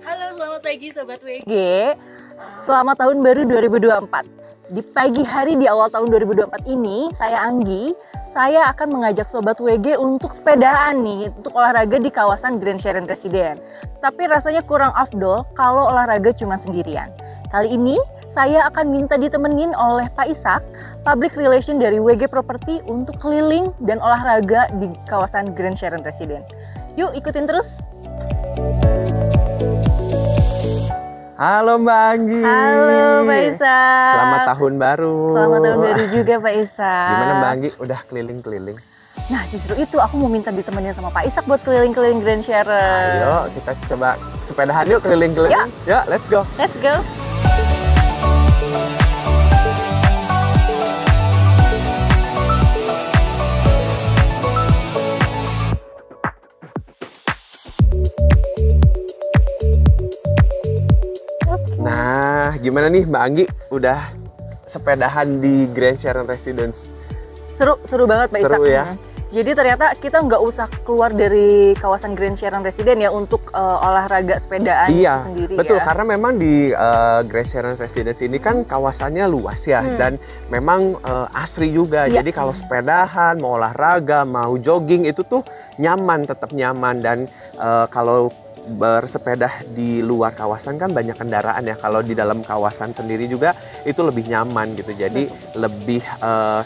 Halo, selamat pagi Sobat WG. Selamat tahun baru 2024. Di pagi hari di awal tahun 2024 ini, saya Anggi. Saya akan mengajak Sobat WG untuk sepedaan nih, untuk olahraga di kawasan Grand Sharon Residence. Tapi rasanya kurang afdol kalau olahraga cuma sendirian. Kali ini, saya akan minta ditemenin oleh Pak Ishak, Public Relation dari WG Property untuk keliling dan olahraga di kawasan Grand Sharon Residence. Yuk ikutin terus! Halo Mbak Anggi. Halo Pak Ishak. Selamat tahun baru. Selamat tahun baru juga Pak Ishak. Gimana Mbak Anggi? Udah keliling-keliling? Nah justru itu aku mau minta ditemenin sama Pak Ishak buat keliling-keliling Grand Sharon. Ayo kita coba sepedahan yuk keliling-keliling. Yuk, let's go. Let's go. Nah, gimana nih Mbak Anggi? Udah sepedahan di Grand Sharon Residence? Seru banget Pak Ishak. Seru ya? Jadi ternyata kita nggak usah keluar dari kawasan Grand Sharon Residence ya untuk olahraga sepedaan sendiri. Betul, ya. karena memang di Grand Sharon Residence ini kan kawasannya luas ya, dan memang asri juga. Jadi kalau sepedahan, mau olahraga, mau jogging itu tuh nyaman, tetap nyaman. Dan kalau bersepeda di luar kawasan kan banyak kendaraan ya. Kalau di dalam kawasan sendiri juga itu lebih nyaman gitu. Jadi lebih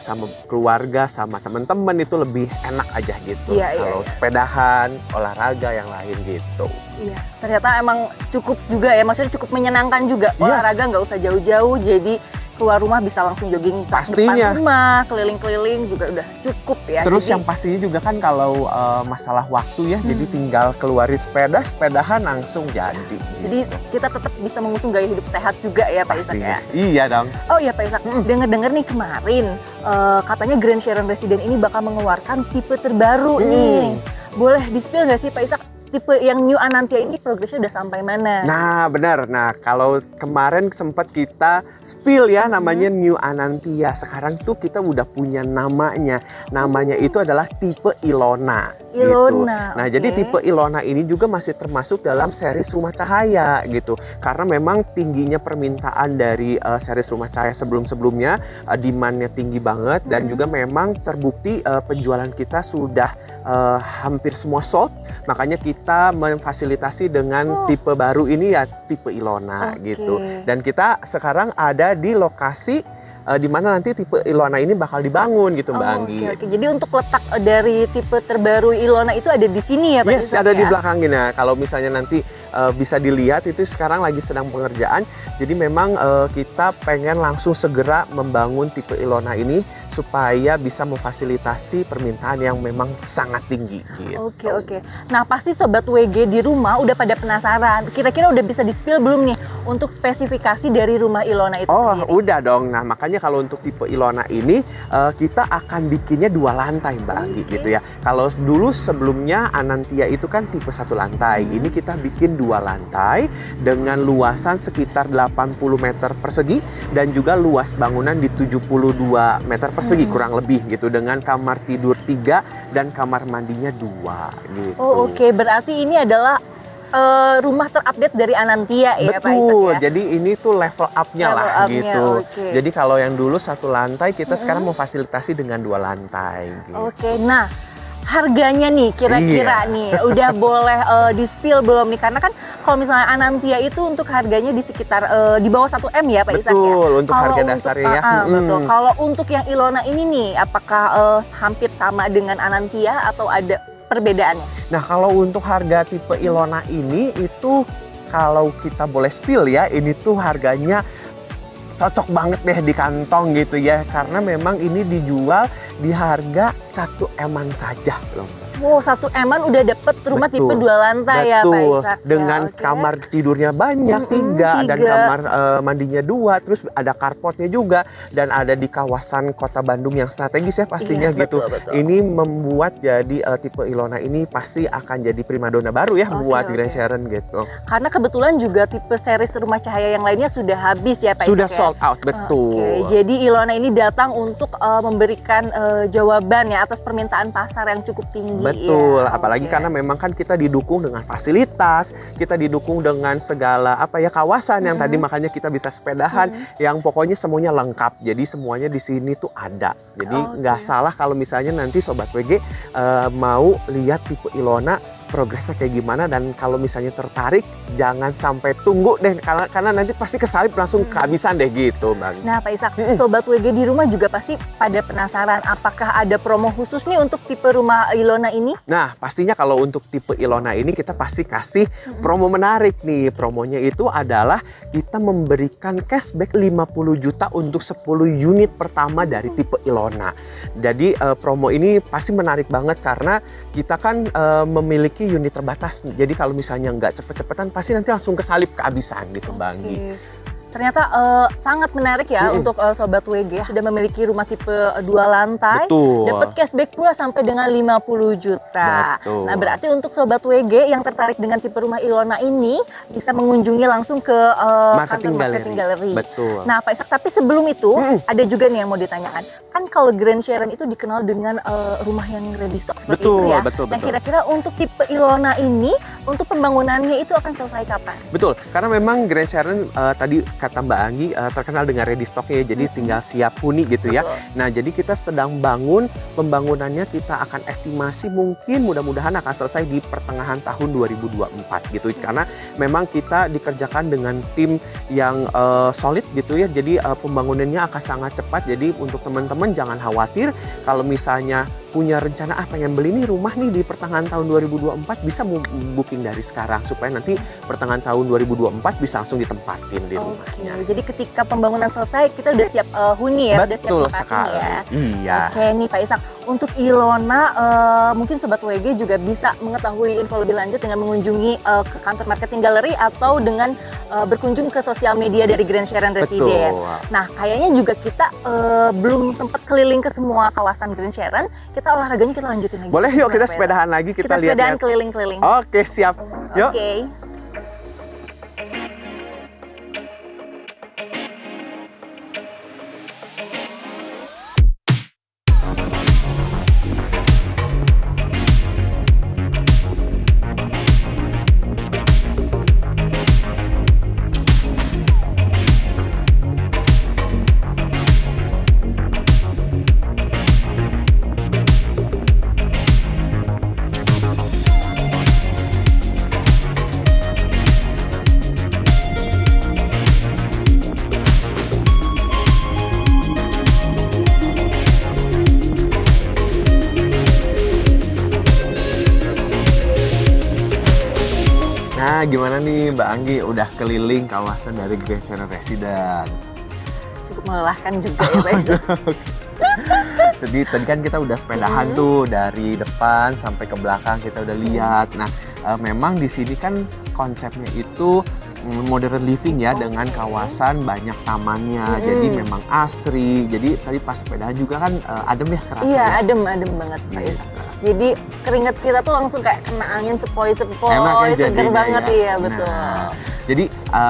sama keluarga, sama teman-teman itu lebih enak aja gitu. Kalau sepedahan, olahraga yang lain gitu. Iya, ternyata emang cukup juga ya. Maksudnya cukup menyenangkan juga. Olahraga nggak usah jauh-jauh. Jadi keluar rumah bisa langsung jogging pastinya. Depan rumah, keliling-keliling juga udah cukup ya. Terus jadi, yang pastinya juga kan kalau masalah waktu ya, jadi tinggal keluarin sepedahan langsung jadi. Jadi kita tetap bisa mengusung gaya hidup sehat juga ya Pak Ishak ya. Iya dong. Oh iya Pak Ishak, dengar-dengar nih kemarin katanya Grand Sharon Residence ini bakal mengeluarkan tipe terbaru nih. Boleh di-spill nggak sih Pak Ishak? Tipe yang New Anantia ini progresnya udah sampai mana? Nah benar, nah kalau kemarin sempat kita spill ya namanya New Anantia. Sekarang tuh kita udah punya namanya. Namanya itu adalah tipe Ilona. Gitu. Nah jadi tipe Ilona ini juga masih termasuk dalam series rumah cahaya gitu. Karena memang tingginya permintaan dari series rumah cahaya sebelum-sebelumnya, demand-nya tinggi banget. Dan juga memang terbukti penjualan kita sudah hampir semua sold. Makanya kita memfasilitasi dengan tipe baru ini ya tipe Ilona gitu. Dan kita sekarang ada di lokasi di mana nanti tipe Ilona ini bakal dibangun gitu Mbak Anggi. Jadi untuk letak dari tipe terbaru Ilona itu ada di sini ya Pak Ishak? Ada di belakang ini. Nah, kalau misalnya nanti bisa dilihat itu sekarang lagi sedang pengerjaan. Jadi memang kita pengen langsung segera membangun tipe Ilona ini supaya bisa memfasilitasi permintaan yang memang sangat tinggi gitu. Oke. Nah pasti Sobat WG di rumah udah pada penasaran. Kira-kira udah bisa di-spill belum nih untuk spesifikasi dari rumah Ilona itu sendiri? Udah dong. Nah makanya kalau untuk tipe Ilona ini kita akan bikinnya 2 lantai Mbak Anggi gitu ya. Kalau dulu sebelumnya Anantia itu kan tipe 1 lantai. Ini kita bikin 2 lantai dengan luasan sekitar 80 meter persegi dan juga luas bangunan di 72 meter persegi kurang lebih gitu, dengan kamar tidur 3 dan kamar mandinya 2 gitu. Oke, berarti ini adalah rumah terupdate dari Anantia ya Pak Ishak ya? Betul, jadi ini tuh level up-nya lah gitu. Jadi kalau yang dulu 1 lantai, kita sekarang memfasilitasi dengan 2 lantai gitu. Nah harganya nih kira-kira nih udah boleh di-spill belum nih? Karena kan kalau misalnya Anantia itu untuk harganya di sekitar di bawah 1 M ya Pak Ishak ya? Betul, untuk harga dasarnya ya. Betul. Kalau untuk yang Ilona ini nih, apakah hampir sama dengan Anantia atau ada perbedaannya? Nah kalau untuk harga tipe Ilona ini itu kalau kita boleh spill ya, ini tuh harganya cocok banget deh di kantong gitu ya. Karena memang ini dijual di harga 1 M-an saja loh. Wow, 1 M-an udah dapet rumah tipe 2 lantai ya Pak Ishak. Dengan kamar tidurnya banyak 3 dan kamar mandinya 2, terus ada carportnya juga, dan ada di kawasan kota Bandung yang strategis ya pastinya gitu. Ini membuat jadi tipe Ilona ini pasti akan jadi primadona baru ya buat Grand Sharon gitu. Karena kebetulan juga tipe series rumah cahaya yang lainnya sudah habis ya Pak Ishak. Sudah sold out, betul. Jadi Ilona ini datang untuk memberikan jawaban ya atas permintaan pasar yang cukup tinggi. Betul, ya. apalagi karena memang kan kita didukung dengan fasilitas, kita didukung dengan segala kawasan yang tadi makanya kita bisa sepedahan, yang pokoknya semuanya lengkap. Jadi semuanya di sini tuh ada. Jadi nggak salah kalau misalnya nanti Sobat WG mau lihat tipe Ilona progresnya kayak gimana, dan kalau misalnya tertarik jangan sampai tunggu deh karena nanti pasti kesalip langsung kehabisan deh gitu Bang. Nah Pak Ishak, Sobat WG di rumah juga pasti pada penasaran apakah ada promo khusus nih untuk tipe rumah Ilona ini? Nah pastinya kalau untuk tipe Ilona ini kita pasti kasih promo menarik nih. Promonya itu adalah kita memberikan cashback 50 juta untuk 10 unit pertama dari tipe Ilona. Jadi promo ini pasti menarik banget karena kita kan memiliki unit terbatas. Jadi kalau misalnya nggak cepet-cepetan pasti nanti langsung kesalip kehabisan gitu Bang. Ternyata sangat menarik ya untuk Sobat WG sudah memiliki rumah tipe 2 lantai. Betul. Dapat cashback pula sampai dengan 50 juta. Betul. Nah berarti untuk Sobat WG yang tertarik dengan tipe rumah Ilona ini bisa mengunjungi langsung ke kantor Marketing Gallery. Betul. Nah Pak Ishak, tapi sebelum itu ada juga nih yang mau ditanyakan. Kan kalau Grand Sharon itu dikenal dengan rumah yang ready stock seperti itu ya. Betul. Nah kira-kira untuk tipe Ilona ini untuk pembangunannya itu akan selesai kapan? Betul, karena memang Grand Sharon tadi kata Mbak Anggi terkenal dengan ready stock-nya, jadi tinggal siap huni gitu ya. Nah, jadi kita sedang bangun, pembangunannya kita akan estimasi mungkin mudah-mudahan akan selesai di pertengahan tahun 2024 gitu. Karena memang kita dikerjakan dengan tim yang solid gitu ya. Jadi pembangunannya akan sangat cepat. Jadi untuk teman-teman jangan khawatir kalau misalnya punya rencana pengen beli nih rumah nih di pertengahan tahun 2024, bisa booking dari sekarang supaya nanti pertengahan tahun 2024 bisa langsung ditempatin di rumahnya. Jadi ketika pembangunan selesai kita udah siap huni ya, betul udah siap sekali ya. Iya. Oke nih Pak Ishak, untuk Ilona mungkin Sobat WG juga bisa mengetahui info lebih lanjut dengan mengunjungi ke kantor Marketing Gallery atau dengan berkunjung ke sosial media dari Grand Sharon Residence. Nah kayaknya juga kita belum sempat keliling ke semua kawasan Grand Sharon. Kita olahraganya kita lanjutin lagi. Boleh yuk kita sepedahan lagi, kita lihat. Sepedahan keliling-keliling. Oke siap. Yuk. Oke. Nah, gimana nih Mbak Anggi, udah keliling kawasan dari Grand Sharon Residence? Cukup melelahkan juga ya Pak Ishak. Tadi kan kita udah sepedahan tuh dari depan sampai ke belakang kita udah lihat. Nah, memang di sini kan konsepnya itu modern living ya, dengan kawasan banyak tamannya. Jadi memang asri. Jadi tadi pas sepedahan juga kan adem ya kerasa. Iya, ya? adem banget Pak Ishak. Jadi keringat kita tuh langsung kayak kena angin sepoi-sepoi, seger banget ya. Iya betul. Nah, jadi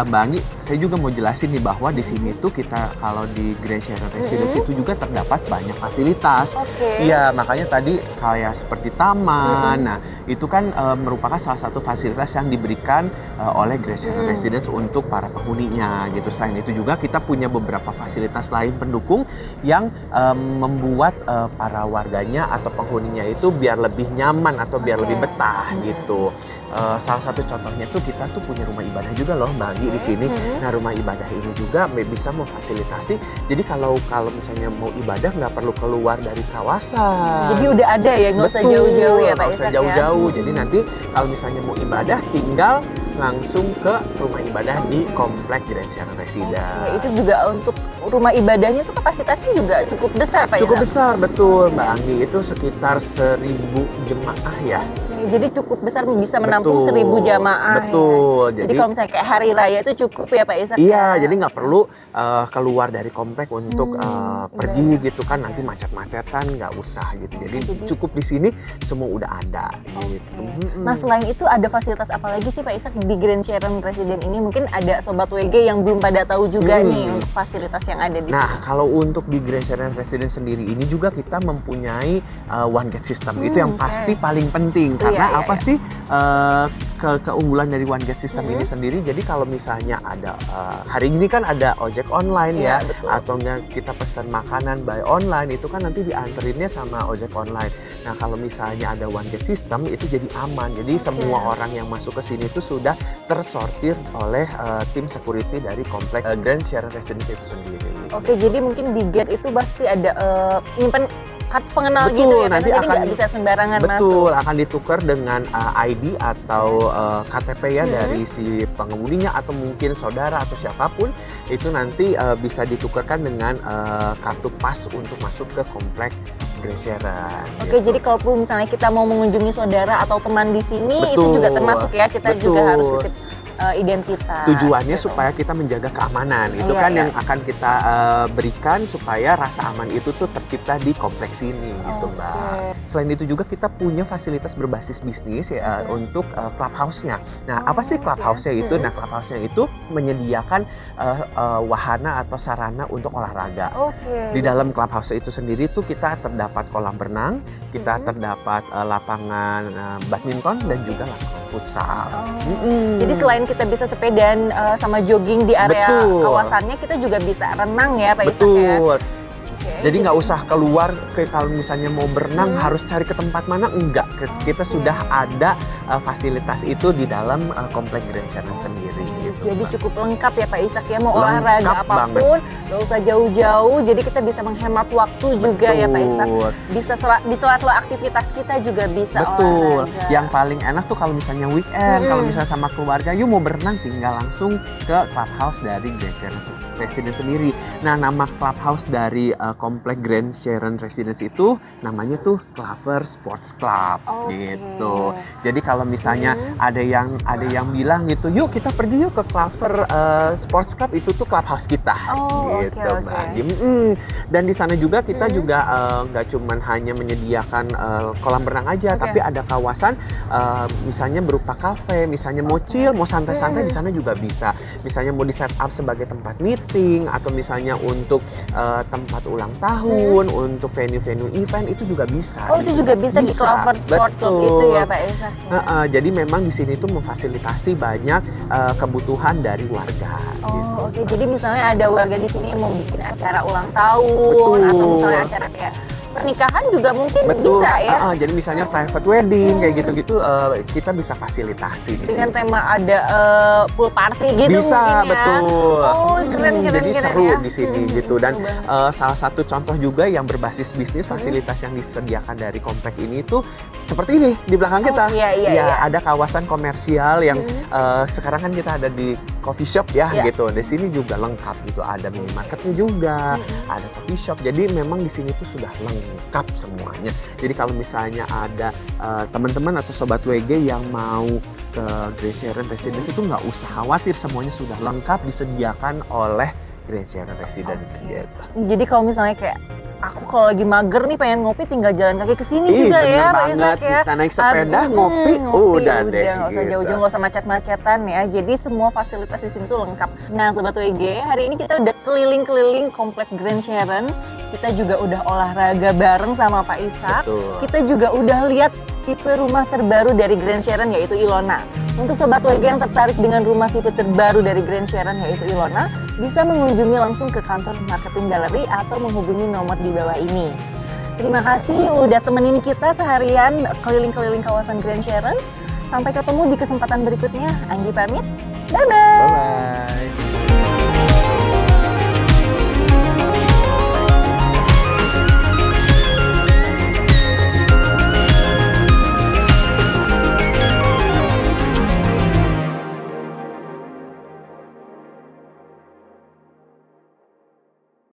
Mbak Anggi, saya juga mau jelasin nih bahwa di sini tuh kita kalau di Grand Sharon Residence itu juga terdapat banyak fasilitas. Iya, makanya tadi kayak seperti taman. Nah, itu kan merupakan salah satu fasilitas yang diberikan oleh Grand Sharon Residence untuk para penghuninya gitu. Selain itu juga kita punya beberapa fasilitas lain pendukung yang membuat para warganya atau penghuninya itu biar lebih nyaman atau biar lebih betah gitu. Salah satu contohnya tuh kita tuh punya rumah ibadah juga loh Mbak Anggi di sini. Nah, rumah ibadah ini juga bisa memfasilitasi. Jadi kalau misalnya mau ibadah nggak perlu keluar dari kawasan. Jadi udah ada ya, nggak usah jauh-jauh ya Pak Ishak. Nggak usah jauh-jauh. Jadi nanti kalau misalnya mau ibadah tinggal langsung ke rumah ibadah di komplek Grand Sharon Residence. Itu juga untuk rumah ibadahnya tuh kapasitasnya juga cukup besar Pak Ishak. Cukup besar, betul Mbak Anggi. Itu sekitar 1000 jemaah ya. jadi cukup besar bisa menampung Betul, 1.000 jamaah. betul. Ya. Jadi kalau misalnya kayak hari raya itu cukup ya Pak Ishak. Iya, ya? jadi nggak perlu keluar dari komplek untuk pergi gitu kan, nanti macet-macetan nggak usah gitu. Jadi cukup di sini semua udah ada gitu. Nah selain itu ada fasilitas apa lagi sih Pak Ishak di Grand Sharon Residence ini? Mungkin ada Sobat WG yang belum pada tahu juga nih untuk fasilitas yang ada di Nah, sini. kalau untuk di Grand Sharon Residence sendiri ini juga kita mempunyai one gate system. Itu yang pasti paling penting karena apa sih keunggulan dari one gate system ini sendiri. Jadi kalau misalnya ada hari ini kan ada ojek online ya, atau enggak kita pesan makanan by online, itu kan nanti dianterinnya sama ojek online. Nah, kalau misalnya ada one gate system itu jadi aman. Jadi semua orang yang masuk ke sini itu sudah tersortir oleh tim security dari komplek Grand Sharon Residence itu sendiri. Oke, jadi mungkin di gate itu pasti ada nyimpen kartu pengenal gitu ya, nanti jadi akan nggak bisa sembarangan masuk. Betul, akan ditukar dengan ID atau KTP ya dari si pengemudinya atau mungkin saudara atau siapapun, itu nanti bisa ditukarkan dengan kartu pas untuk masuk ke komplek Grand Sharon. Oke, jadi kalau misalnya kita mau mengunjungi saudara atau teman di sini, itu juga termasuk ya, kita juga harus titip identitas. Tujuannya supaya kita menjaga keamanan. Itu kan yang akan kita berikan supaya rasa aman itu tuh tercipta di kompleks ini gitu, Mbak. Selain itu juga kita punya fasilitas berbasis bisnis ya untuk clubhouse-nya. Nah, apa sih clubhouse-nya itu? Nah, clubhouse-nya itu menyediakan wahana atau sarana untuk olahraga. Di dalam clubhouse itu sendiri tuh kita terdapat kolam renang, kita terdapat lapangan badminton dan juga lapangan futsal. Jadi selain kita bisa sepedaan sama jogging di area kawasannya, kita juga bisa renang ya Pak Ishak ya? Betul. Jadi nggak usah keluar kalau misalnya mau berenang harus cari ke tempat mana, enggak. Kita sudah ada fasilitas itu di dalam komplek Grand Sharon sendiri. Gitu, jadi Mbak. cukup lengkap ya Pak Ishak ya, mau Lengkap olahraga apapun, nggak usah jauh-jauh. Jadi kita bisa menghemat waktu juga ya Pak Ishak. Bisa di sela-sela aktivitas kita juga bisa olahraga. Yang paling enak tuh kalau misalnya weekend, kalau misalnya sama keluarga, yuk mau berenang, tinggal langsung ke clubhouse dari Grand Sharon Residence sendiri. Nah, nama clubhouse dari komplek Grand Sharon Residence itu namanya tuh Clover Sports Club gitu. Jadi kalau misalnya ada yang bilang gitu, yuk kita pergi yuk ke Clover Sports Club, itu tuh clubhouse kita gitu, Mbak. Dan di sana juga kita juga nggak cuman hanya menyediakan kolam renang aja, tapi ada kawasan misalnya berupa kafe, misalnya mau chill, mau santai-santai di sana juga bisa. Misalnya mau di set up sebagai tempat meeting atau misalnya untuk tempat ulang tahun, untuk venue-venue event, itu juga bisa. Itu juga bisa di Clover Sport Club itu ya Pak Ishak. Jadi memang di sini tuh memfasilitasi banyak kebutuhan dari warga. Oke, jadi misalnya ada warga di sini yang mau bikin acara ulang tahun atau misalnya acara kayak pernikahan juga mungkin bisa ya. Jadi misalnya private wedding kayak gitu-gitu kita bisa fasilitasi di dengan sini. tema ada pool party gitu Bisa, mungkin ya. betul. Keren Jadi seru ya. di sini gitu. Dan salah satu contoh juga yang berbasis bisnis, fasilitas yang disediakan dari komplek ini tuh seperti ini di belakang kita. Iya. Ada kawasan komersial yang sekarang kan kita ada di coffee shop ya gitu. Di sini juga lengkap gitu. Ada minimarketnya juga, ada coffee shop. Jadi memang di sini tuh sudah lengkap semuanya. Jadi kalau misalnya ada teman-teman atau sobat WG yang mau ke Grand Sharon Residence itu nggak usah khawatir, semuanya sudah lengkap disediakan oleh Grand Sharon Residence gitu. Jadi kalau misalnya kayak aku kalau lagi mager nih pengen ngopi, tinggal jalan kaki ke sini juga ya Pak Ishak ya. Kita naik sepeda ngopi udah deh. Nggak usah jauh-jauh, nggak usah macet-macetan ya. Jadi semua fasilitas di sini tuh lengkap. Nah Sobat WG, hari ini kita udah keliling-keliling komplek Grand Sharon. Kita juga udah olahraga bareng sama Pak Ishak. Kita juga udah lihat tipe rumah terbaru dari Grand Sharon yaitu Ilona. Untuk Sobat WG yang tertarik dengan rumah tipe terbaru dari Grand Sharon yaitu Ilona, bisa mengunjungi langsung ke kantor marketing galeri atau menghubungi nomor di bawah ini. Terima kasih udah temenin kita seharian keliling-keliling kawasan Grand Sharon. Sampai ketemu di kesempatan berikutnya. Anggi pamit. Bye-bye.